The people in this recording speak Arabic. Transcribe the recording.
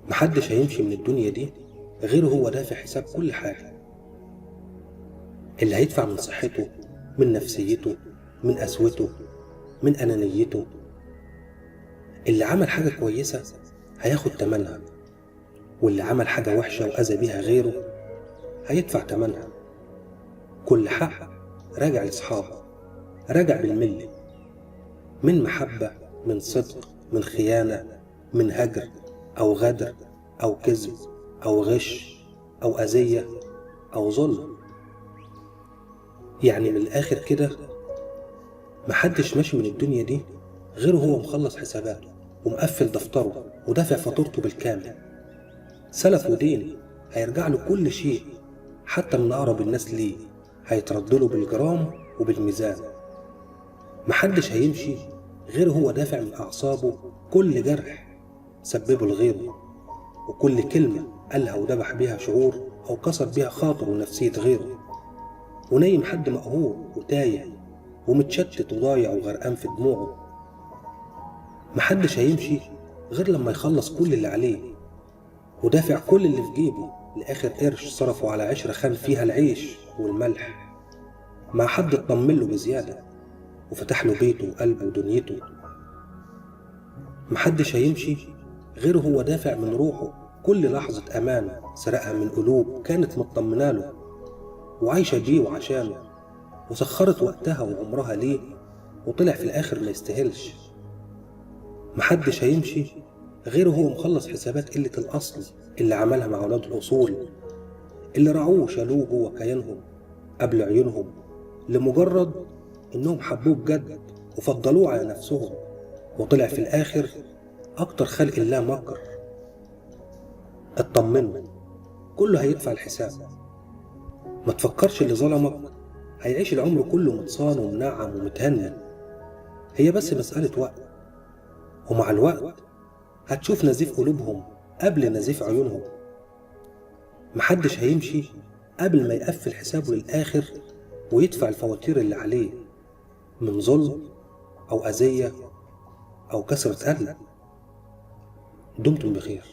محدش هيمشي من الدنيا دي غير هو دافع حساب كل حاجة. اللي هيدفع من صحته، من نفسيته، من قسوته، من أنانيته. اللي عمل حاجة كويسة هياخد تمنها، واللي عمل حاجة وحشة وأذى بيها غيره هيدفع تمنها. كل حق راجع لأصحابه، راجع بالملي، من محبة، من صدق، من خيانة، من هجر أو غدر أو كذب أو غش أو أذية أو ظلم. يعني من الآخر كده محدش ماشي من الدنيا دي غير هو مخلص حساباته ومقفل دفتره ودافع فاتورته بالكامل. سلف ودين هيرجع له كل شيء، حتى من أقرب الناس ليه هيترد له بالجرام وبالميزان. محدش هيمشي غير هو دافع من أعصابه كل جرح سببه لغيره، وكل كلمة قالها وذبح بيها شعور أو كسر بيها خاطر ونفسية غيره، ونايم حد مقهور وتايه ومتشتت وضايع وغرقان في دموعه. محدش هيمشي غير لما يخلص كل اللي عليه ودافع كل اللي في جيبه لآخر قرش صرفه على عشرة خان فيها العيش والملح، مع حد اطمن له بزيادة وفتح له بيته وقلبه ودنيته. محدش هيمشي غير هو دافع من روحه كل لحظة أمان سرقها من قلوب كانت مطمنة له وعايشة بيه وعشانه، وسخرت وقتها وعمرها ليه وطلع في الآخر ما يستاهلش. محدش هيمشي غير هو مخلص حسابات قلة الأصل اللي عملها مع أولاد الأصول، اللي رعوه وشالوه جوه كيانهم قبل عيونهم لمجرد إنهم حبوه بجد وفضلوه على نفسهم، وطلع في الآخر أكتر خلق الله مكر. اطمنوا، كله هيدفع الحساب. ما تفكرش اللي ظلمك هيعيش العمر كله متصان ومنعم ومتهنى، هي بس مسألة وقت، ومع الوقت هتشوف نزيف قلوبهم قبل نزيف عيونهم. محدش هيمشي قبل ما يقفل حسابه للآخر ويدفع الفواتير اللي عليه من ظلم أو أذية أو كسرة قلب. دمتم بخير.